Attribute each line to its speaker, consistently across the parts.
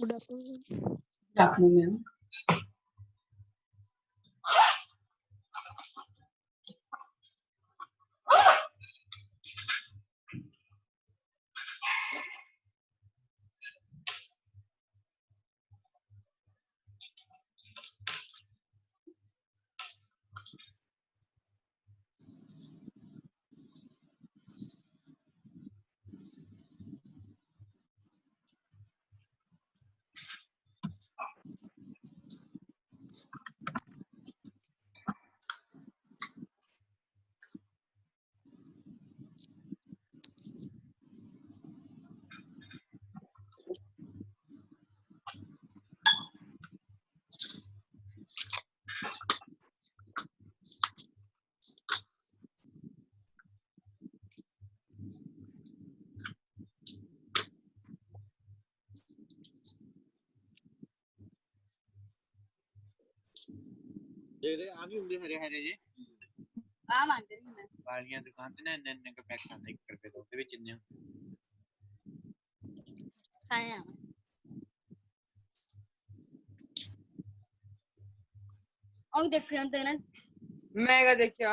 Speaker 1: Good afternoon.
Speaker 2: Good afternoon, ma'am.
Speaker 3: आ भी होंगे हरे हरे जी
Speaker 4: ਆ ਮੰਨਦੇ ਨਹੀਂ ਮੈਂ
Speaker 3: वालियां दुकान ते ना नन्ने का पैक खाने 1 रुपए दो ते विच इन्ने
Speaker 4: ਖਾਇਆ ਉਹ ਦੇਖਿਆ ਤੇ ਨਾ
Speaker 5: मैं क्या देखा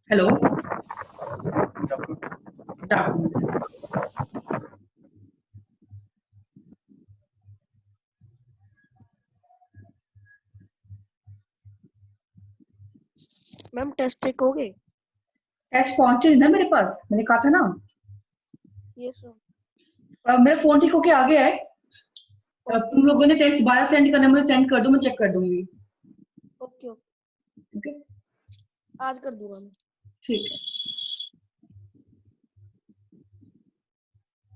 Speaker 2: Hello.
Speaker 6: Good afternoon.
Speaker 2: Good afternoon.
Speaker 1: Ma'am test check हो गए?
Speaker 2: टेस्ट पहुंचे ना मेरे पास, मैंने कहा था ना।
Speaker 1: Yes sir.
Speaker 2: मेरा फोन ठीक होके आ गया है। तुम लोगों ने टेस्ट दोबारा सेंड करना, मुझे सेंड कर दो, मैं चेक कर दूंगी।
Speaker 1: ओके ओके,
Speaker 2: ओके,
Speaker 1: आज कर दूंगा मैं।
Speaker 2: ठीक है।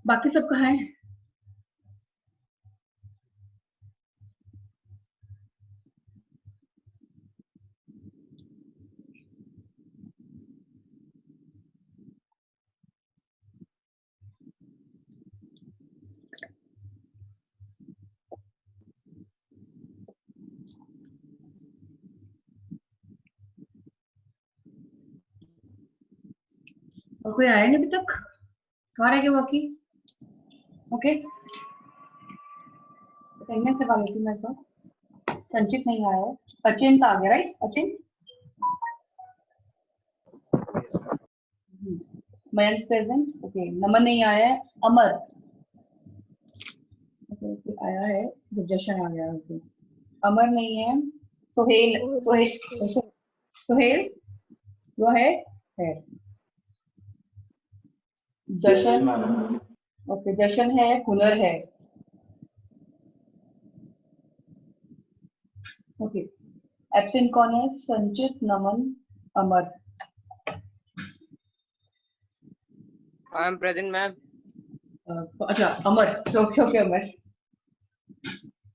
Speaker 2: बाकी सब कहाँ है? और कोई आया नहीं अभी तक? कहाँ रह गए बाकी? ओके, अटेंडेंस लगा लेती हूँ मैं तो। संचित नहीं आया है, अचिंत आ गया, right? Achint,
Speaker 6: Yes, ma'am.
Speaker 2: Mayank present, okay. Naman नहीं आया है। अमर ओके आया है, जशन आ गया है। ओके, अमर नहीं है। सोहेल, सोहेल वो है जशन, ओके जशन है, हुनर है। ओके, एब्सेंट कौन है? संचित, नमन, अमर।
Speaker 5: आई एम प्रेजेंट मैम
Speaker 2: अच्छा अमर, ओके ओके अमर,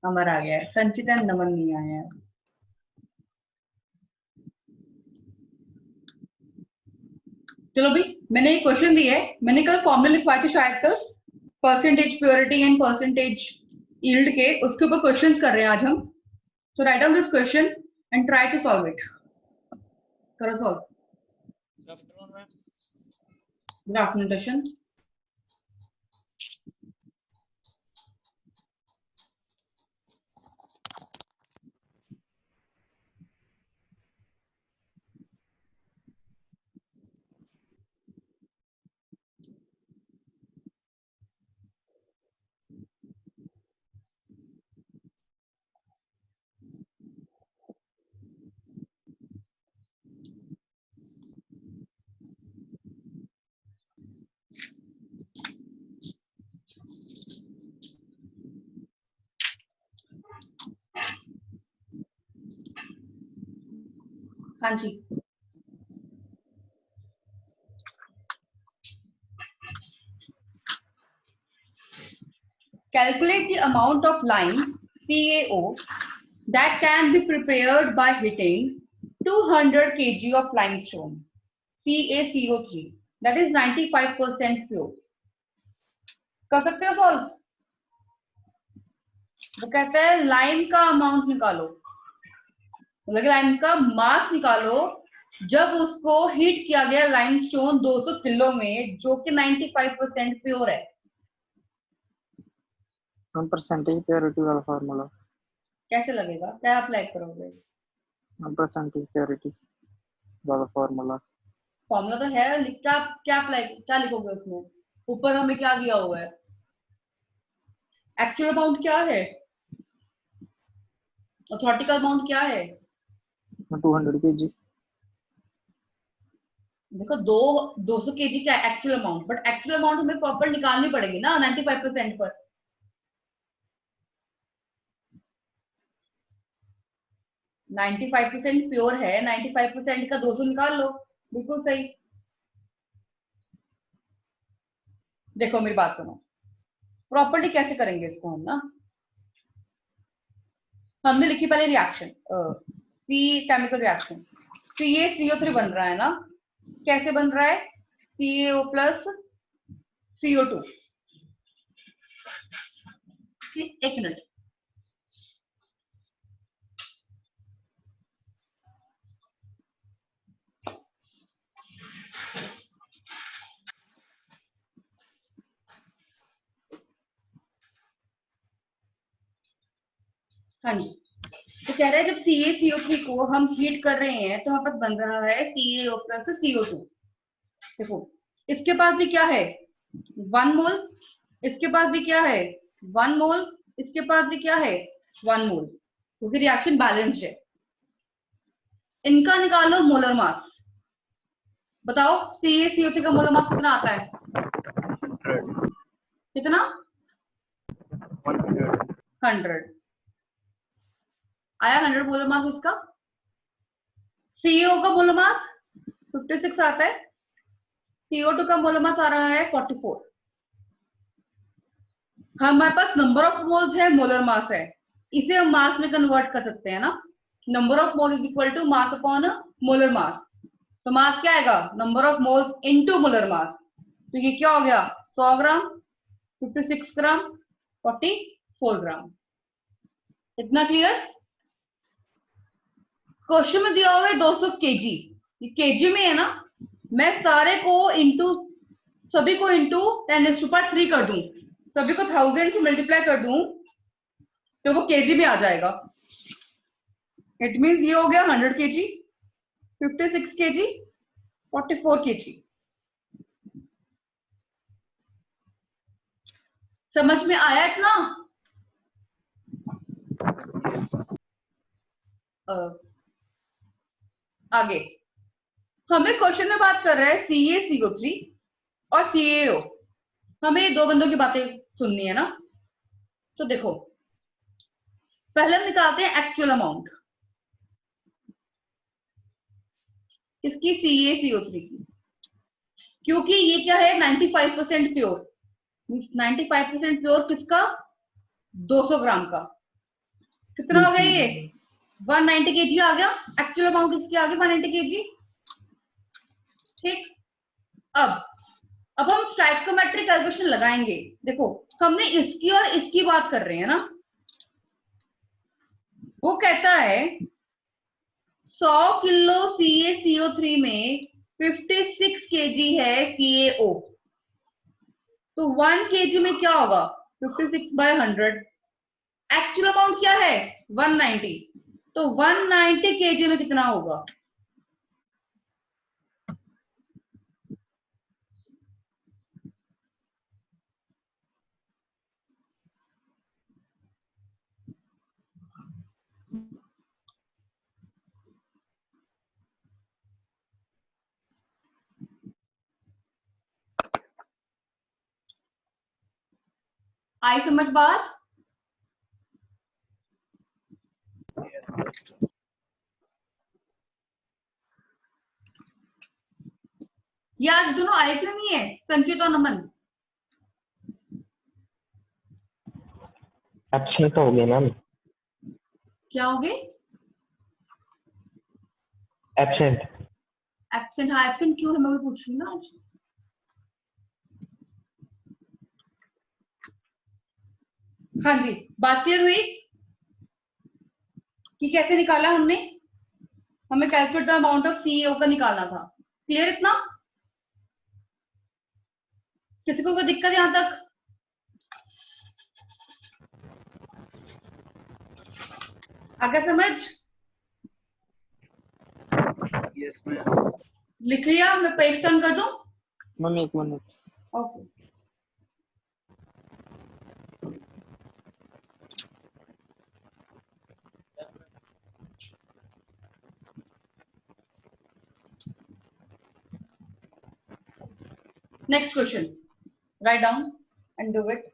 Speaker 2: अमर आ गया है। संचित एंड नमन नहीं आया है। चलो भाई, मैंने एक क्वेश्चन दिया है, मैंने कल फॉर्मूला लिखवाए थे शायद कल, percentage purity and percentage yield के, उसके ऊपर क्वेश्चंस कर रहे हैं आज हम। तो write down this question and try to solve it. करो solve.
Speaker 3: Good afternoon ma'am
Speaker 2: good afternoon Darshan. हाँ जी, calculate the amount of lime CaO that can be prepared by heating 200 kg of limestone CaCO3 that is 95% pure. कर सकते हो solve? वो कहता है lime का अमाउंट निकालो, मतलब लाइम का मास निकालो जब उसको हीट किया गया लाइमस्टोन 200 किलो में जो कि 95% प्योर है।
Speaker 7: परसेंटेज प्योरिटी वाला फार्मूला,
Speaker 2: कैसे लगेगा, क्या अप्लाई करोगे?
Speaker 7: परसेंटेज प्योरिटी वाला फार्मूला।
Speaker 2: फॉर्मूला तो है, क्या क्या अप्लाई, क्या लिखोगे उसमें? ऊपर हमें क्या दिया हुआ है? एक्चुअल अमाउंट क्या है, ऑथोरेटिकल अमाउंट क्या है?
Speaker 7: 200 kg।
Speaker 2: देखो 200 kg का actual amount, but actual amount हमें प्रॉपर निकालनी पड़ेगी ना 95% पर। नाइन्टी 95% प्योर है, 95% का 200 निकाल लो, बिल्कुल सही। देखो मेरी बात सुनो, प्रॉपर्टी कैसे करेंगे इसको हम ना, हमने लिखी पहले रिएक्शन सी केमिकल रिएक्शन, तो ये CO3 बन रहा है ना, कैसे बन रहा है? CaO plus CO2। एक मिनट, हाँ जी, तो कह रहा है जब CaCO3 को हम हीट कर रहे हैं तो हमारे पास बन रहा है CaO प्लस CO2। देखो इसके पास भी क्या है 1 मोल, इसके पास भी क्या है 1 मोल, इसके पास भी क्या है 1 मोल, क्योंकि रिएक्शन बैलेंस्ड है। इनका निकालो मोलर मास, बताओ CaCO3 का मोलर मास कितना आता है?
Speaker 6: 100
Speaker 2: कितना?
Speaker 6: 100
Speaker 2: 100 आया, 100 मोलर मास इसका। CO का मोलर मास 56 आता है, CO2 का मोलर मास आ रहा है 44। हमारे पास नंबर ऑफ मोल्स है, मोलर मास है, इसे हम मास में कन्वर्ट कर सकते हैं ना। Number of mole is equal to mass upon molar mass, तो मास क्या आएगा? Number of moles into molar mass, तो ये क्या हो गया 100 ग्राम, 56 ग्राम, 44 ग्राम। इतना क्लियर? क्वेश्चन में दिया हुआ है 200 केजी, ये केजी में है ना, मैं सारे को इंटू, सभी को इंटू 10⁻³ कर दूं, सभी को 1000 से मल्टीप्लाई कर दूं तो वो केजी में आ जाएगा। इट मींस ये हो गया 100 केजी, 56 केजी, 44 केजी। समझ में आया इतना? आगे हमें क्वेश्चन में बात कर रहे हैं CaCO3 और CaO, हमें ये दो बंदों की बातें सुननी है ना। तो देखो पहले हम निकालते हैं एक्चुअल अमाउंट इसकी CaCO3 की, क्योंकि ये क्या है 95% प्योर, 95% प्योर किसका? 200 ग्राम का। कितना हो गया ये? 190 kg आ गया, एक्चुअल अमाउंट इसकी आ गई 190 kg। ठीक, अब हम स्टोइकोमेट्रिक कैलकुलेशन लगाएंगे। देखो हमने इसकी और इसकी बात कर रहे हैं ना, वो कहता है 100 किलो CaCO3 में 56 kg है CaO, तो 1 kg में क्या होगा 56/100। एक्चुअल अमाउंट क्या है 190, तो 190 kg में कितना होगा? आई समझ बात? ये आज दोनों आए क्यों नहीं है, संकेत और नमन?
Speaker 8: एब्सेंट हो गए मैम।
Speaker 2: क्या हो गए?
Speaker 8: एब्सेंट।
Speaker 2: एब्सेंट। हाँ एब्सेंट क्यों है, मैं भी पूछ रही हूँ ना आज। हाँ जी, बात क्लियर हुई कि कैसे निकाला हमने? हमें calculate the amount of CEO का निकालना था। क्लियर इतना? किसी को कोई दिक्कत यहां तक? आगे समझ?
Speaker 6: Yes ma'am.
Speaker 2: लिख लिया? मैं पेज टर्न कर दूं?
Speaker 7: Ma'am 1 minute.
Speaker 2: Okay. Next question. Write down and do it.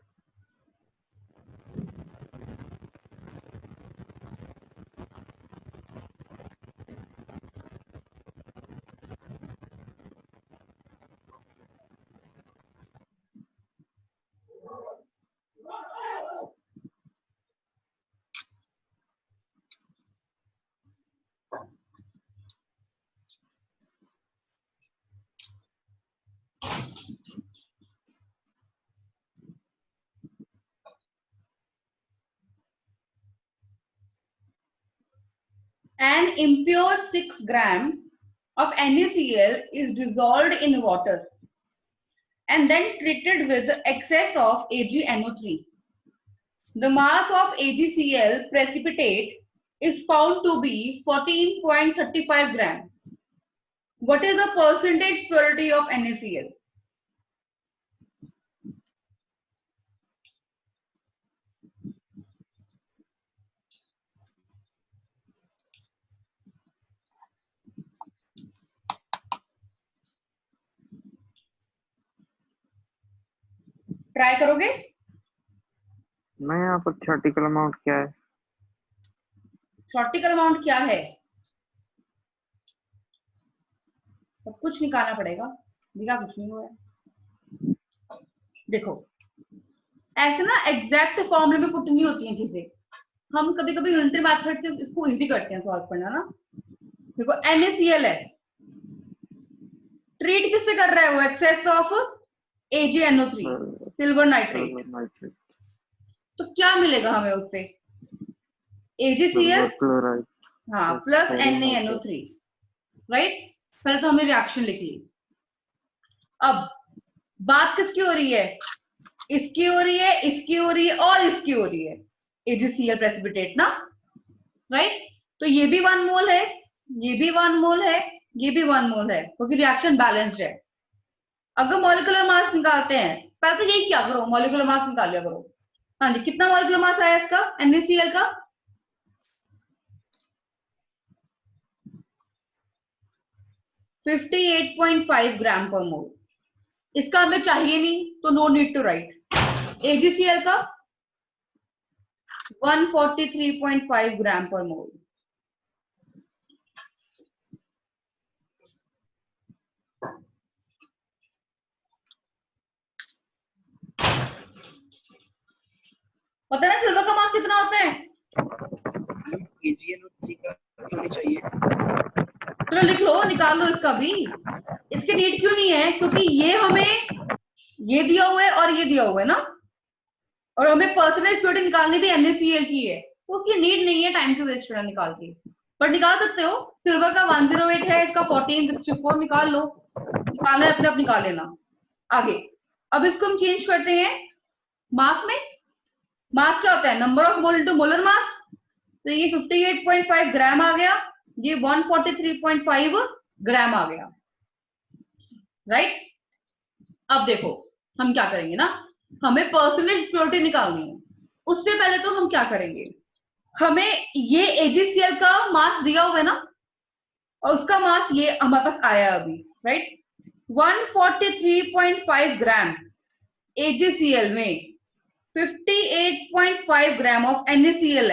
Speaker 2: An impure 6 gram of NaCl is dissolved in water and then treated with excess of AgNO3. The mass of AgCl precipitate is found to be 14.35 gram. What is the percentage purity of NaCl? Try करोगे?
Speaker 7: मैं यहाँ पर theoretical amount क्या है?
Speaker 2: Theoretical amount क्या है? सब कुछ निकालना पड़ेगा, दिखा कुछ नहीं हुआ है। देखो ऐसे ना एग्जैक्ट फॉर्मूले में पुट नहीं होती हैं चीजें, हम कभी कभी यूनिटरी मेथड से इसको इजी करते हैं सॉल्व करना ना। देखो NaCl है, ट्रीट किससे कर रहा है वो? Excess of AgNO3, silver nitrate. तो क्या मिलेगा हमें उससे? AgCl
Speaker 7: क्लोराइड,
Speaker 2: हाँ प्लस NaNO3, राइट। पहले तो हमें रिएक्शन लिख ली। अब बात किसकी हो रही है? इसकी हो रही है, इसकी हो रही है और इसकी हो रही है, AgCl प्रेसिपिटेट ना, राइट। तो ये भी 1 मोल है, ये भी 1 मोल है, ये भी 1 मोल है, क्योंकि रिएक्शन बैलेंस्ड है। अगर मॉलिक्यूलर मास निकालते हैं, पहले तो यही क्या करो, मॉलिक्यूलर मास निकाल लिया करो। हाँ जी, कितना मॉलिक्यूलर मास आया इसका NaCl का? 58.5 ग्राम पर मोल। इसका हमें चाहिए नहीं तो no need to write. AgCl का 143.5 ग्राम पर मोल। पता है सिल्वर का मास कितना होता है?
Speaker 6: AgNO3 का क्यों नहीं चाहिए?
Speaker 2: चलो लिख लो, निकाल लो इसका भी। इसकी नीड क्यों नहीं है? क्योंकि ये हमें ये दिया हुआ है और ये दिया हुआ है ना, और हमें परसेंटेज प्योरिटी निकालनी भी NaCl की है, तो उसकी नीड नहीं है टाइम टू वेस्ट करना निकाल के। पर निकाल सकते हो, सिल्वर का 108 है, इसका 1464, निकाल लो, निकालना है अपने आप निकाल लेना। आगे अब इसको हम चेंज करते हैं मास में। मास क्या होता है? Number of mole into molar mass. तो ये 58.5 ग्राम आ गया, ये 143.5 ग्राम आ गया, राइट। अब देखो हम क्या करेंगे ना, हमें परसेंटेज प्योरिटी निकालनी है। उससे पहले तो हम क्या करेंगे, हमें ये AgCl का मास दिया हुआ है ना, और उसका मास ये हमारे पास आया अभी, राइट। 143.5 ग्राम AgCl में 58.5 ग्राम ऑफ NaCl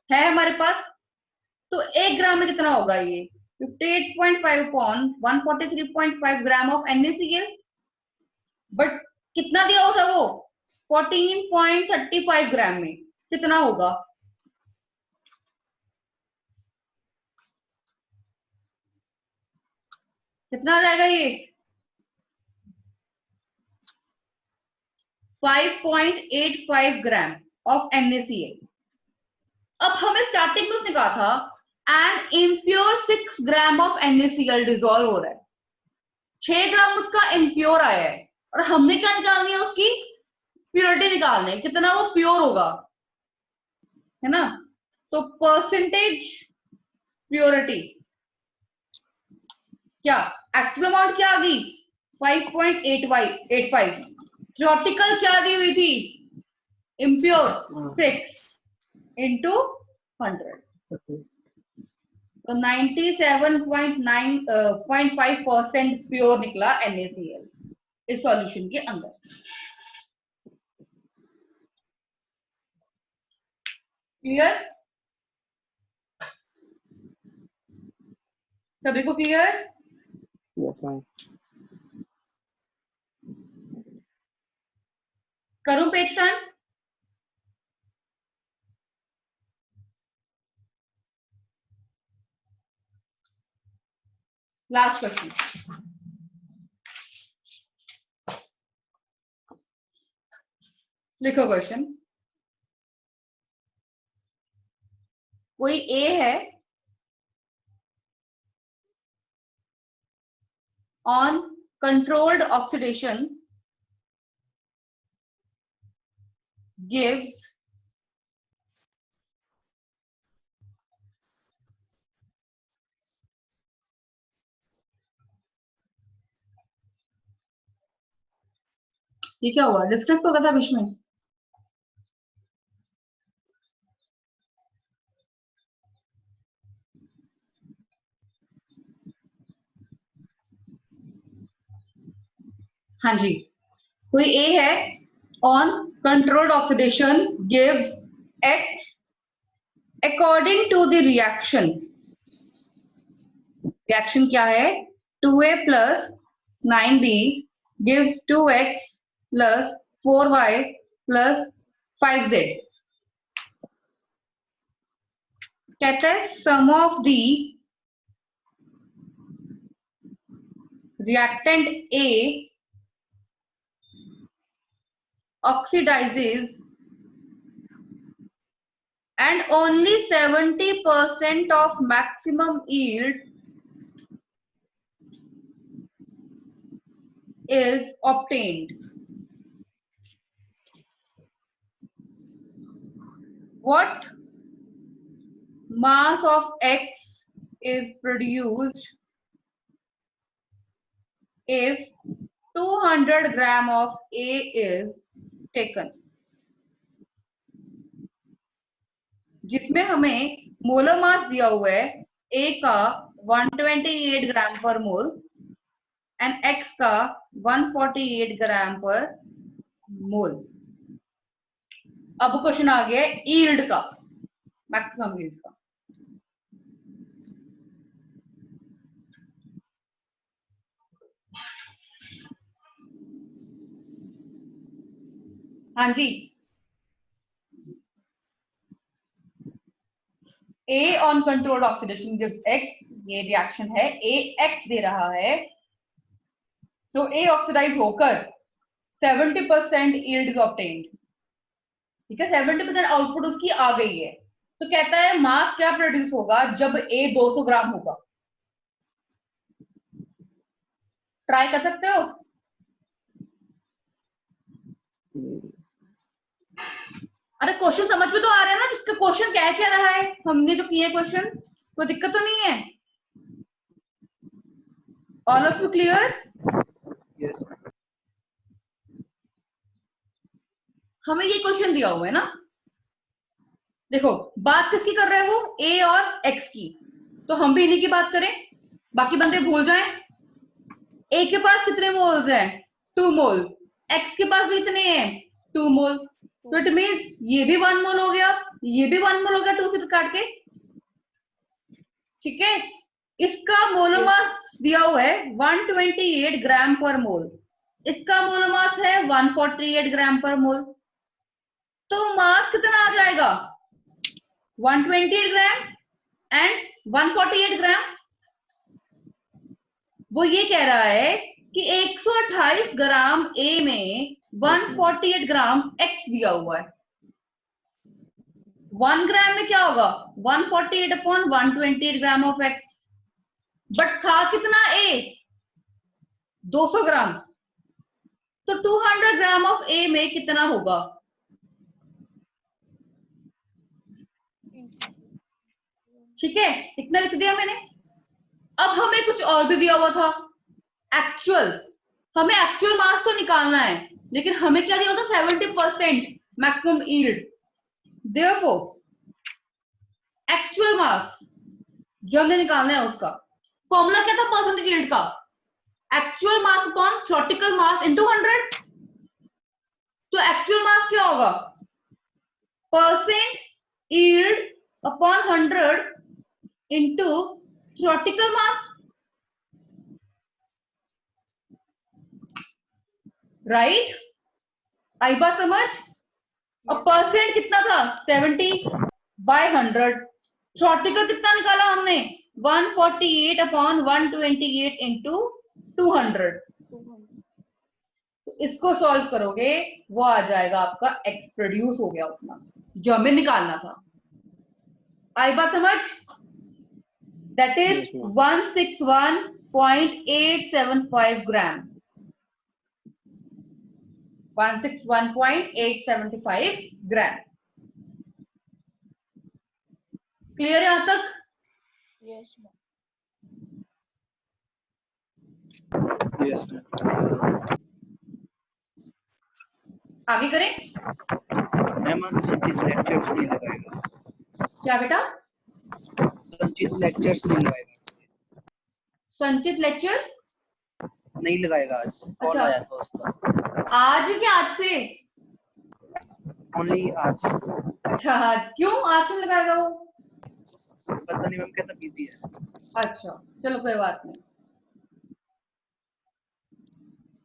Speaker 2: है हमारे पास। तो 1 ग्राम में कितना होगा? ये 58.5 upon 143.5 gram of NaCl, but कितना दिया होता वो 14.35 ग्राम में, कितना होगा? कितना आ जाएगा ये? 5.85 ग्राम ऑफ NaCl। अब हमें स्टार्टिंग में उसने कहा था an impure 6 gram of NaCl dissolve हो रहा है, 6 ग्राम उसका इम्प्योर आया है, और हमने क्या निकालनी है? उसकी प्योरिटी निकालनी है, कितना वो प्योर होगा, है ना? तो परसेंटेज प्योरिटी क्या, एक्चुअल अमाउंट क्या आ गई 5.85, थ्योरेटिकल क्या दी हुई थी, इम्प्योर 6 इंटू 100, तो 97.5% प्योर निकला NaCl इस सॉल्यूशन के अंदर। क्लियर? सभी को क्लियर?
Speaker 7: Yes ma'am.
Speaker 2: करूं पेज टर्न? लास्ट क्वेश्चन, लिखो क्वेश्चन। कोई ए है on controlled oxidation gives ये क्या हुआ, डिस्कनेक्ट हो गया था बीच में? हाँ जी, कोई ए है on controlled oxidation gives X according to the reaction। Reaction क्या है? 2A plus 9B gives 2X plus 4Y plus 5Z। कहता है sum of the reactant A oxidizes and only 70% of maximum yield is obtained। What mass of X is produced if 200 gram of A is taken? जिसमें हमें molar mass दिया हुआ है A का 128 ग्राम पर mole and X का 148 ग्राम पर मोल। अब क्वेश्चन आ गया यील्ड का, मैक्सिमम यील्ड का। हाँ जी, A on controlled oxidation gives X, ये रिएक्शन है, A X दे रहा है, तो A ऑक्सीडाइज होकर 70% yield is obtained। ठीक है, 70% आउटपुट उसकी आ गई है, तो कहता है मास क्या प्रोड्यूस होगा जब A 200 ग्राम होगा। ट्राई कर सकते हो? अरे क्वेश्चन समझ में तो आ रहा है ना, क्वेश्चन क्या रहा है, हमने जो किए क्वेश्चन, कोई दिक्कत तो नहीं है? All of you clear?
Speaker 6: Yes.
Speaker 2: हमें ये क्वेश्चन दिया हुआ है ना, देखो बात किसकी कर रहे हैं वो, ए और एक्स की, तो हम भी इन्हीं की बात करें, बाकी बंदे भूल जाएं। ए के पास कितने मोल्स हैं? 2 मोल। एक्स के पास भी इतने हैं 2 मोल, तो इट मींस ये भी 1 मोल हो गया, ये भी 1 मोल हो गया 2 से काट के। ठीक है, इसका मोलोमास दिया हुआ है 128 ग्राम पर मोल, इसका मोलोमास है 148 ग्राम पर मोल, तो मास कितना आ जाएगा 128 ग्राम एंड 148 ग्राम। वो ये कह रहा है कि 128 ग्राम ए में 148 ग्राम एक्स दिया हुआ है। 1 ग्राम में क्या होगा 148 upon 128 gram of x, but था कितना ए 200 ग्राम, तो 200 ग्राम ऑफ ए में कितना होगा? ठीक है, इतना लिख दिया मैंने। अब हमें कुछ और भी दिया हुआ था, एक्चुअल, हमें एक्चुअल मास तो निकालना है, लेकिन हमें क्या दिया होता 70% maximum yield. Therefore actual mass जो हमें निकालना है उसका फॉर्मूला क्या था परसेंटेज यील्ड का, actual mass upon theoretical mass into 100। तो एक्चुअल मास क्या होगा percent yield upon 100 into theoretical mass, right? आई बात समझ? और परसेंट कितना था 70/100, थ्योरेटिकल कितना निकाला हमने 148 अपॉन 128 इंटू 200। तो इसको सॉल्व करोगे वो आ जाएगा आपका एक्स प्रोड्यूस हो गया उतना जो हमें निकालना था। आई बात समझ? That is 161.875 gram, 161.875 gram. Clear है यहां तक?
Speaker 1: Yes ma'am.
Speaker 6: Yes ma'am.
Speaker 2: आगे करें?
Speaker 6: मैम संचित लेक्चर्स नहीं लगाएगा,
Speaker 2: क्या बेटा?
Speaker 6: संचित लेक्चर्स नहीं लगाएगा,
Speaker 2: संचित लेक्चर
Speaker 6: नहीं लगाएगा आज, कॉल
Speaker 2: अच्छा।
Speaker 6: आया था उसका,
Speaker 2: आज क्या आज से?
Speaker 6: ओनली आज।
Speaker 2: अच्छा आज क्यों, आज क्यों लगाएगा वो?
Speaker 6: पता नहीं मैम, कहता बिजी है।
Speaker 2: अच्छा चलो कोई बात नहीं।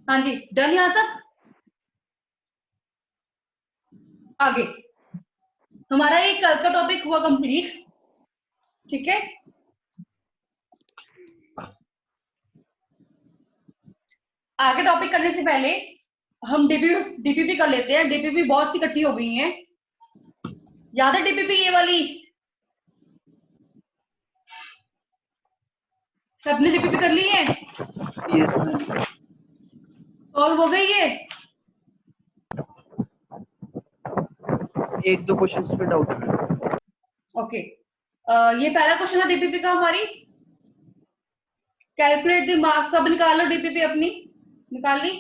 Speaker 2: हाँ जी डन यहां तक? आगे हमारा ये कल का टॉपिक हुआ कंप्लीट, ठीक है? आगे टॉपिक करने से पहले हम डीपीपी कर लेते हैं। डीपीपी बहुत सी इकट्ठी हो गई हैं, याद है डीपीपी ये वाली? सबने डीपीपी कर ली है?
Speaker 6: Yes ma'am.
Speaker 2: सॉल्व हो गई है?
Speaker 6: एक दो क्वेश्चंस पे डाउट है।
Speaker 2: ओके ये पहला क्वेश्चन है डीपीपी का हमारी। कैलकुलेट द मास, सब निकाल लो डीपीपी अपनी, निकाल ली?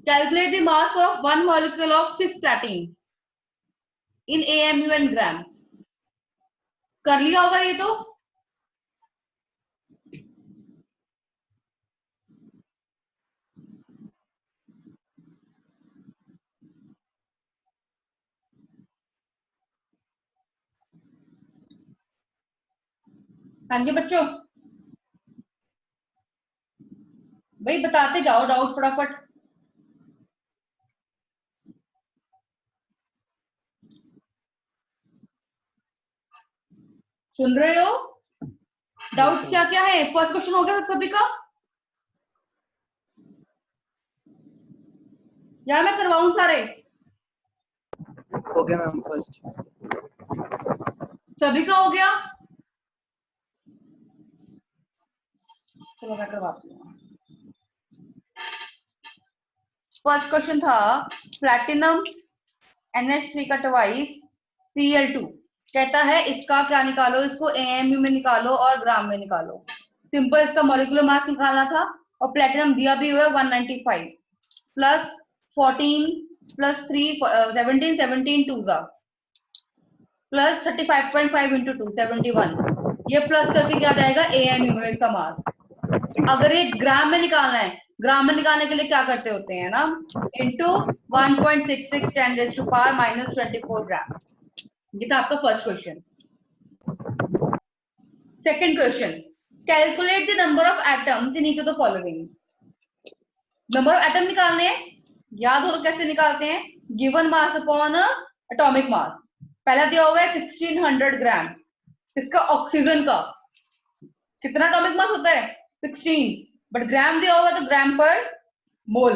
Speaker 2: Calculate the mass of one molecule of 6-platin in AMU and gram. कर लिया होगा ये तो? हाँ जी बच्चों, भाई बताते जाओ डाउट फटाफट। सुन रहे हो? डाउट क्या क्या है? फर्स्ट क्वेश्चन हो गया सभी का, या मैं करवाऊं सारे?
Speaker 6: हो गया मैम फर्स्ट।
Speaker 2: सभी का हो गया? चलो मैं करवाती हूँ। फर्स्ट क्वेश्चन था प्लैटिनम NH3 का ट्वाइस Cl2, कहता है इसका क्या निकालो, इसको AMU में निकालो और ग्राम में निकालो। सिंपल इसका मॉलिक्यूलर मास निकालना था, और प्लैटिनम दिया भी हुआ है 195 प्लस 14 प्लस 3 17 17 2 जा प्लस 35.5 इंटू 2 71, ये प्लस करके क्या जाएगा AMU में इसका मास। अगर ये ग्राम में निकालना है ग्राम में निकालने के लिए क्या करते होते हैं ना, इंटू 1.66 10⁻⁻24 ग्राम। ये था आपका first question. Second question, calculate the number of atoms in each of the following. Number of atom निकालने हैं, याद हो तो कैसे निकालते हैं, given mass upon atomic mass. पहला दिया हुआ है 1600 ग्राम, इसका ऑक्सीजन का कितना एटॉमिक मास होता है 16, बट ग्राम दिया हुआ है तो ग्राम पर मोल,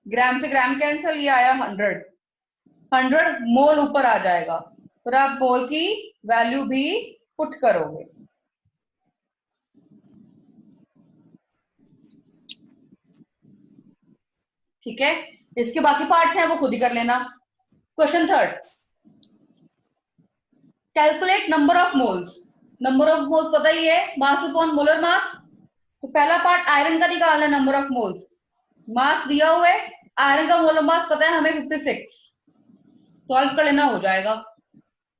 Speaker 2: ग्राम से ग्राम कैंसिल, ये आया 100 मोल ऊपर आ जाएगा, फिर आप मोल की वैल्यू भी पुट करोगे। ठीक है, इसके बाकी पार्ट्स हैं वो खुद ही कर लेना। Question third, calculate number of moles. Number of moles पता ही है, मास अपॉन मोलर मास। तो पहला पार्ट आयरन का निकालना है, नंबर ऑफ मोल्स, मास दिया हुआ है, आयरन का मोलर मास पता है हमें 56, सॉल्व कर लेना हो जाएगा।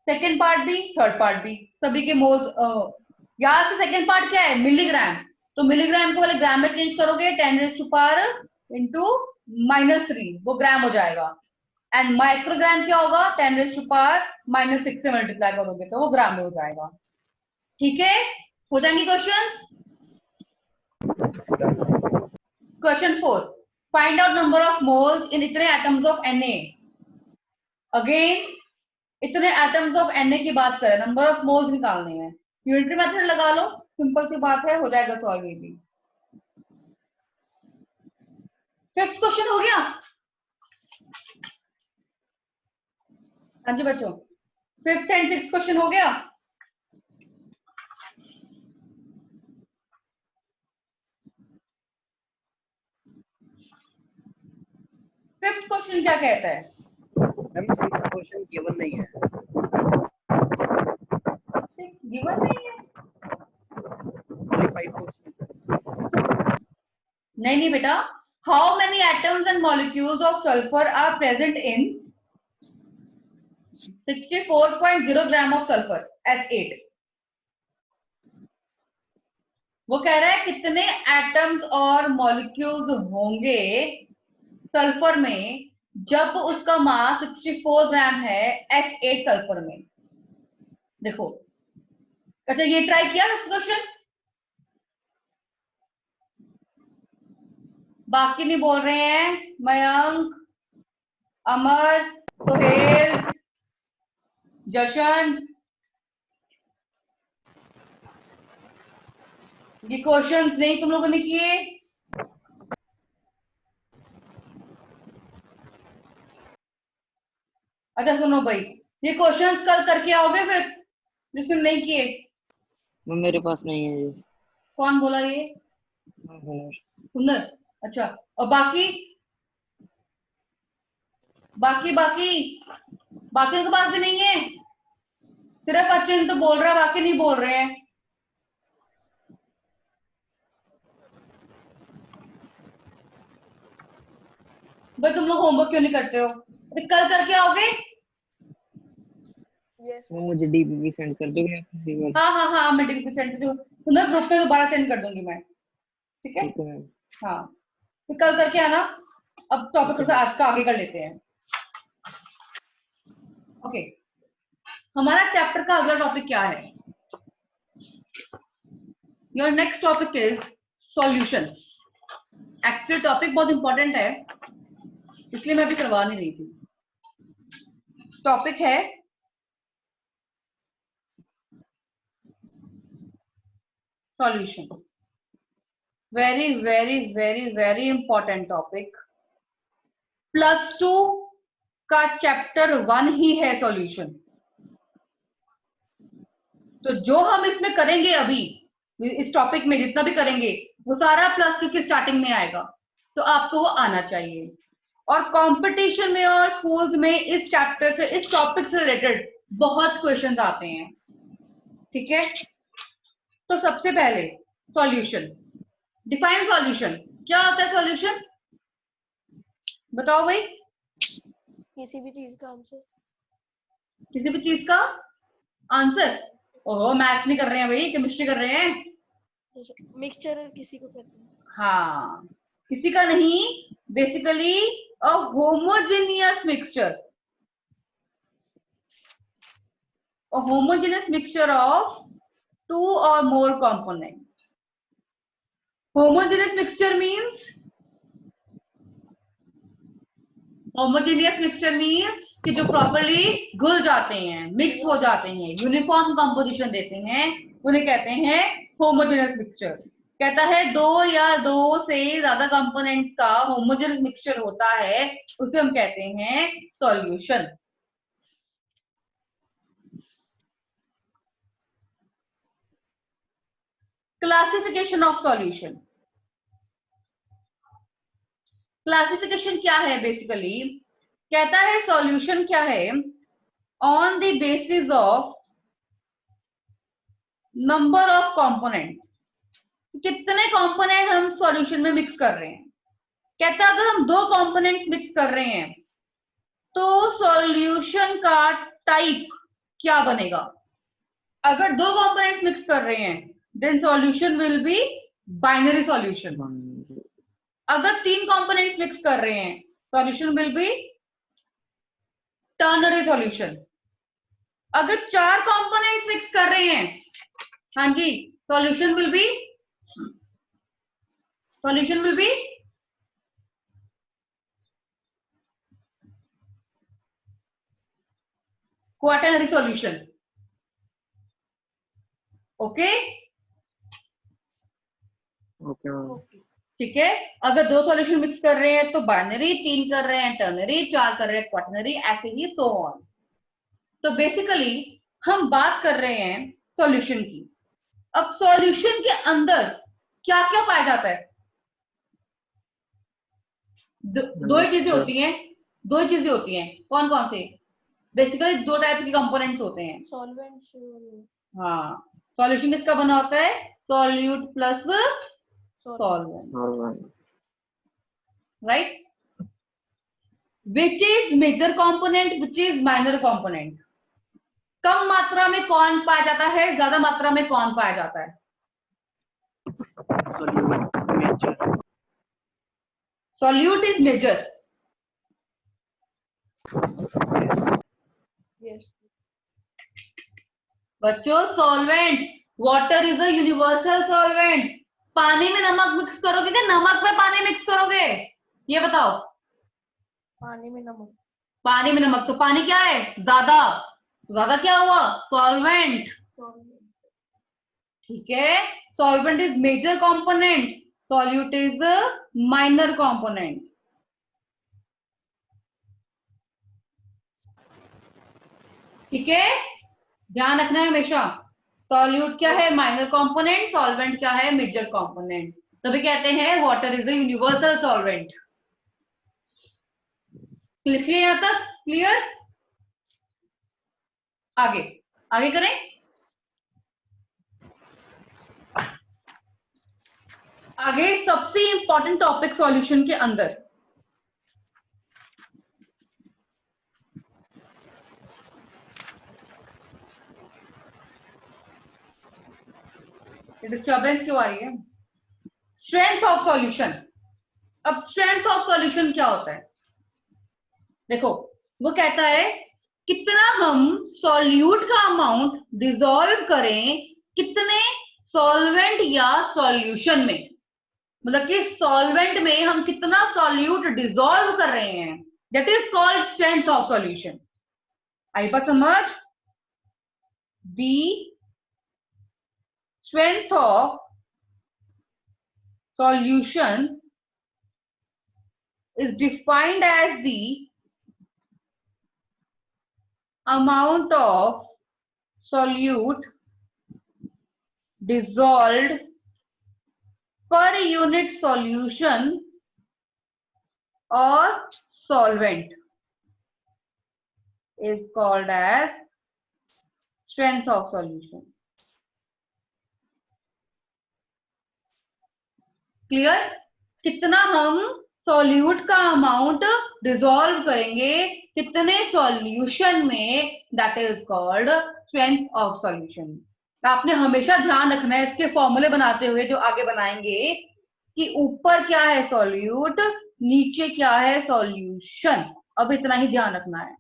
Speaker 2: सेकेंड पार्ट भी थर्ड पार्ट भी, सभी के मोल्स, याद से सेकेंड पार्ट क्या है मिलीग्राम, तो मिलीग्राम को पहले ग्राम में चेंज करोगे 10⁻³ -3, वो ग्राम हो जाएगा। एंड माइक्रोग्राम क्या होगा 10⁻⁻6 से मल्टीप्लाई करोगे तो वो ग्राम में हो जाएगा। ठीक है, हो जाएंगे questions. Question 4, find out number of moles इन इतने एटम्स ऑफ Na। अगेन इतने एटम्स ऑफ Na की बात करें, नंबर ऑफ मोल्स निकालने हैं, यूनिटरी मेथड लगा लो, सिंपल सी बात है, हो जाएगा सॉल्व ये भी। फिफ्थ क्वेश्चन हो गया। हाँ जी बच्चों, फिफ्थ एंड सिक्स्थ क्वेश्चन हो गया। फिफ्थ क्वेश्चन क्या कहता है,
Speaker 6: मैम 6 क्वेश्चन गिवन नहीं है।
Speaker 2: 6 गिवन नहीं है,
Speaker 6: only 5 questions है।
Speaker 2: नहीं बेटा, how many atoms and molecules of sulphur are present in 64.0 gram of sulphur S8। वो कह रहा है कितने एटम्स और मॉलिक्यूल्स होंगे सल्फर में जब उसका मास 64 ग्राम है S8 सल्फर में। देखो, अच्छा ये ट्राई किया क्वेश्चन, बाकी नहीं बोल रहे हैं, मयंक, अमर, सुहेल, जशन, ये क्वेश्चंस नहीं तुम लोगों ने किए। अच्छा सुनो भाई, ये क्वेश्चंस कल करके आओगे फिर, जिसने नहीं किए।
Speaker 5: मेरे पास नहीं है ये।
Speaker 2: कौन बोला ये, सुंदर? अच्छा, और बाकी बाकी बाकी बाकी के पास भी नहीं है, सिर्फ अचिन तो बोल रहा है, बाकी नहीं बोल रहे हैं। भाई तुम लोग होमवर्क क्यों नहीं करते हो, तो कल करके आओगे।
Speaker 5: वो मुझे डीपी सेंड कर दोगे आप?
Speaker 2: हाँ हाँ हाँ, मैं डीपी सेंड सुंदर ग्रुप पे दोबारा सेंड कर दूंगी मैं, ठीक है।
Speaker 5: ठीक है।
Speaker 2: हाँ, तो कल करके आना। अब टॉपिक आज का आगे कर लेते हैं। ओके, हमारा चैप्टर का अगला टॉपिक क्या है, your next topic is solution. Actually topic बहुत इंपॉर्टेंट है, इसलिए मैं भी करवा नहीं रही थी। टॉपिक है solution, very very very very important topic. +2 का चैप्टर 1 ही है सॉल्यूशन। तो जो हम इसमें करेंगे अभी, इस टॉपिक में जितना भी करेंगे वो सारा +2 की स्टार्टिंग में आएगा, तो आपको वो आना चाहिए। और कंपटीशन में और स्कूल्स में इस चैप्टर से, इस टॉपिक से रिलेटेड बहुत क्वेश्चंस आते हैं, ठीक है। तो सबसे पहले सॉल्यूशन, डिफाइन सॉल्यूशन, क्या होता है सॉल्यूशन, बताओ भाई।
Speaker 1: किसी भी चीज का आंसर,
Speaker 2: किसी भी चीज का आंसर। ओह, मैथ्स नहीं कर रहे हैं भाई, केमिस्ट्री कर रहे हैं।
Speaker 1: मिक्सचर किसी को कहते हैं।
Speaker 2: हाँ, किसी का नहीं, basically a homogeneous mixture, a homogeneous mixture of two or more components. Homogeneous mixture means कि जो प्रॉपरली घुल जाते हैं, मिक्स हो जाते हैं, यूनिफॉर्म कंपोजिशन देते हैं, उन्हें कहते हैं होमोजेनियस मिक्सचर। कहता है दो या दो से ज्यादा कंपोनेंट का होमोजेनियस मिक्सचर होता है, उसे हम कहते हैं solution. Classification of solution, classification क्या है? बेसिकली कहता है सॉल्यूशन क्या है, on the basis of number of components, कितने कंपोनेंट हम सॉल्यूशन में मिक्स कर रहे हैं। कहता है अगर हम दो कंपोनेंट्स मिक्स कर रहे हैं तो सॉल्यूशन का टाइप क्या बनेगा। अगर दो कंपोनेंट्स मिक्स कर रहे हैं then solution will be binary solution. अगर तीन कंपोनेंट्स मिक्स कर रहे हैं solution will be ternary solution. अगर चार कंपोनेंट्स मिक्स कर रहे हैं, हाँ जी, solution will be quaternary solution. Okay
Speaker 7: okay
Speaker 2: ठीक है। अगर दो सॉल्यूशन मिक्स कर रहे हैं तो बाइनरी, तीन कर रहे हैं टर्नरी, चार कर रहे हैं क्वाटरनरी, ऐसे ही सो ऑन। तो बेसिकली हम बात कर रहे हैं सॉल्यूशन की। अब सॉल्यूशन के अंदर क्या क्या पाया जाता है? दो ही चीजें होती हैं, दो ही चीजें होती हैं। कौन कौन से? बेसिकली दो टाइप के कंपोनेंट्स होते हैं।
Speaker 1: सॉल्वेंट।
Speaker 2: हाँ, सॉल्यूशन किसका बना होता है? Solute plus solvent, right. Which is major component, which is minor component? कम मात्रा में कौन पाया जाता है, ज्यादा मात्रा में कौन पाया जाता है? Solute is major.
Speaker 1: यस
Speaker 2: बच्चों, solvent, water is a universal solvent. पानी में नमक मिक्स करोगे क्या नमक में पानी मिक्स करोगे? ये बताओ।
Speaker 1: पानी में नमक,
Speaker 2: पानी में नमक, तो पानी क्या है? ज्यादा। ज्यादा क्या हुआ? सॉल्वेंट। ठीक है, solvent is major component, solute is minor component. ठीक है, ध्यान रखना है हमेशा। सॉल्यूट क्या है? Minor component. सॉल्वेंट क्या है? Major component. तभी कहते हैं water is a universal solvent. लिखिए यहां तक, क्लियर? आगे आगे करें। आगे सबसे इंपॉर्टेंट टॉपिक सॉल्यूशन के अंदर, डिस्टर्बेंस क्यों आ रही है? Strength of solution. अब स्ट्रेंथ ऑफ सॉल्यूशन क्या होता है? देखो, वो कहता है कितना हम सॉल्यूट का अमाउंट डिसॉल्व करें कितने सॉल्वेंट या सॉल्यूशन में, मतलब कि सॉल्वेंट में हम कितना सॉल्यूट डिसॉल्व कर रहे हैं, that is called strength of solution. आई बात समझ? The strength of solution is defined as the amount of solute dissolved per unit solution or solvent is called as strength of solution. Clear? कितना हम solute का amount dissolve करेंगे कितने solution में, that is called strength of solution. आपने हमेशा ध्यान रखना है इसके फॉर्मूले बनाते हुए जो आगे बनाएंगे कि ऊपर क्या है सॉल्यूट, नीचे क्या है सॉल्यूशन। अब इतना ही ध्यान रखना है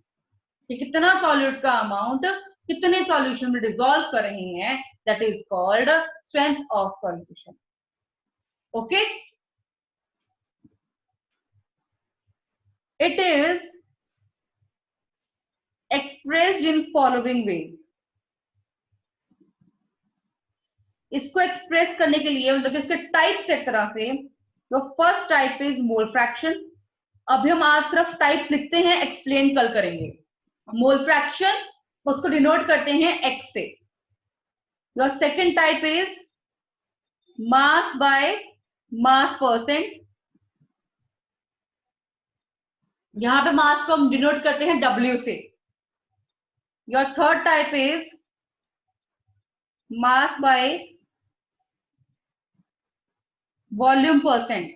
Speaker 2: कि कितना सॉल्यूट का अमाउंट कितने सॉल्यूशन में डिसॉल्व कर रहे हैं, that is called strength of solution. Okay, it is expressed in following veg. इसको एक्सप्रेस करने के लिए मतलब इसके टाइप्स एक तरह से, तो first type is mole fraction. अभी हम आज सिर्फ टाइप्स लिखते हैं, एक्सप्लेन कल करेंगे। मोल फ्रैक्शन उसको डिनोट करते हैं एक्स से। Your second type is mass by mass percent. यहां पे मास को हम डिनोट करते हैं W से। Your third type is mass by volume percent,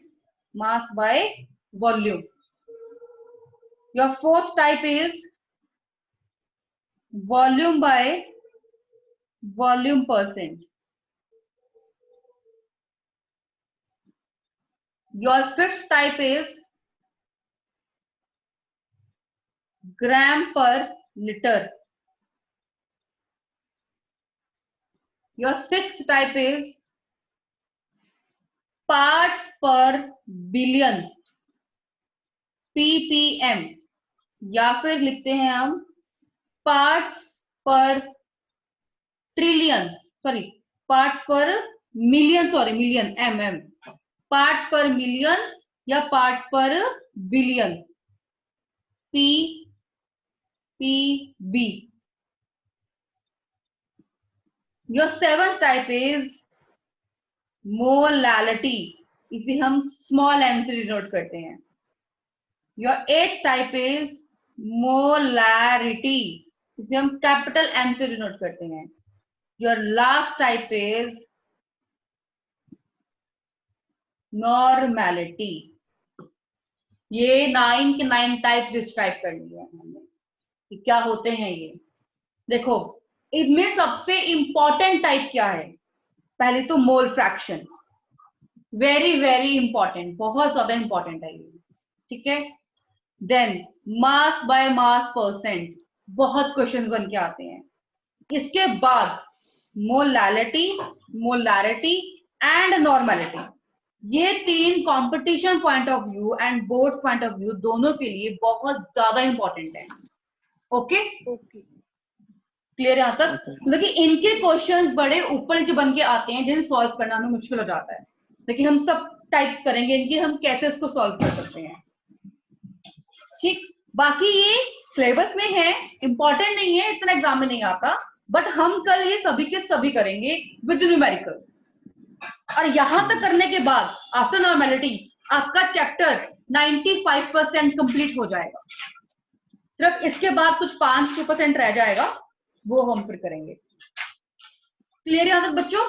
Speaker 2: mass by volume. Your fourth type is volume by volume percent. Your fifth type is gram per litre. Your sixth type is parts per billion, ppm, या फिर लिखते हैं हम parts per trillion, sorry parts per million, sorry million, mm, parts per million या parts per billion, ppb। Your seventh type is molality, इसे हम small m से denote करते हैं। योर एथ टाइप इज मोलारिटी, इसे हम कैपिटल M से डिनोट करते हैं। Your last type is normality. ये 9 के 9 टाइप डिस्क्राइब कर लिए हैं हमने कि क्या होते हैं ये। देखो इनमें सबसे इंपॉर्टेंट टाइप क्या है, पहले तो mole fraction, very very important, बहुत ज्यादा इंपॉर्टेंट है ये, ठीक है। Then mass by mass percent, बहुत क्वेश्चंस बन के आते हैं। इसके बाद मोलालिटी, मोलारिटी एंड नॉर्मैलिटी, ये तीन competition point of view and board point of view दोनों के लिए बहुत ज्यादा इंपॉर्टेंट है। ओके, क्लियर यहां तक? लेकिन इनके क्वेश्चंस बड़े ऊपर नीचे बन के आते हैं जिन्हें सॉल्व करना हमें मुश्किल हो जाता है, लेकिन हम सब टाइप्स करेंगे इनके, हम कैसे इसको सॉल्व कर सकते हैं, ठीक। बाकी ये सिलेबस में है, इंपॉर्टेंट नहीं है, इतना एग्जाम में नहीं आता, बट हम कल ये सभी के सभी करेंगे विद न्यूमेरिकल्स। और यहां तक करने के बाद आफ्टर नॉर्मैलिटी आपका चैप्टर 95% कंप्लीट हो जाएगा। सिर्फ इसके बाद कुछ 5% रह जाएगा, वो हम फिर करेंगे। क्लियर यहां तक बच्चों?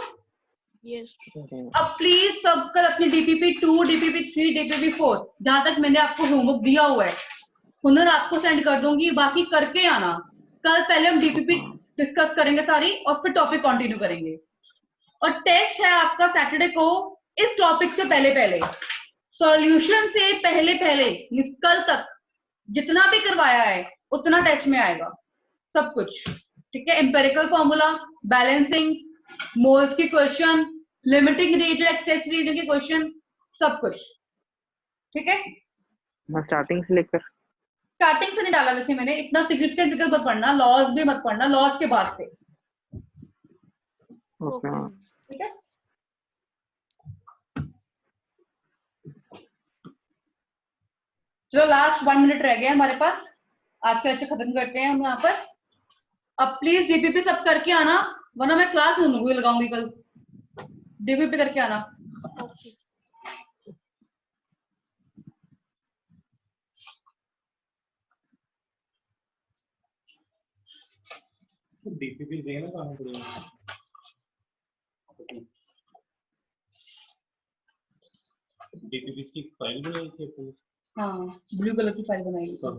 Speaker 4: यस।
Speaker 2: अब प्लीज सब कल अपनी DPP 2, DPP 3, DPP 4 जहां तक मैंने आपको होमवर्क दिया हुआ है हुनर आपको सेंड कर दूंगी, बाकी करके आना। कल पहले हम DPP डिस्कस करेंगे सारी और फिर टॉपिक कंटिन्यू करेंगे। और टेस्ट है आपका सैटरडे को इस टॉपिक से पहले पहले, सॉल्यूशन से पहले पहले, कल तक जितना भी करवाया है उतना टेस्ट में आएगा सब कुछ, ठीक है। एम्पेरिकल फॉर्मूला, बैलेंसिंग, मोल्स के question, limiting reagent, access reagent के क्वेश्चन, सब कुछ, ठीक है।
Speaker 7: मैं स्टार्टिंग से लेकर
Speaker 2: स्टार्टिंग से नहीं डाला वैसे मैंने, इतना सिग्निफिकेंट फिगर मत पढ़ना, लॉस भी मत पढ़ना, लॉस के बाद से,
Speaker 7: ओके मैम।
Speaker 2: ठीक है। चलो लास्ट 1 मिनट रह गया हमारे पास, आज का लेक्चर खत्म करते हैं हम यहाँ पर। अब प्लीज DPP सब करके आना, वरना मैं क्लास नहीं लगाऊंगी कल। DPP करके आना।
Speaker 8: DPP देना कहाँ पड़ेगा? DPP की फाइल बनाई थी अपनी?
Speaker 2: हाँ, ब्लू कलर की फाइल बनाई।
Speaker 8: तो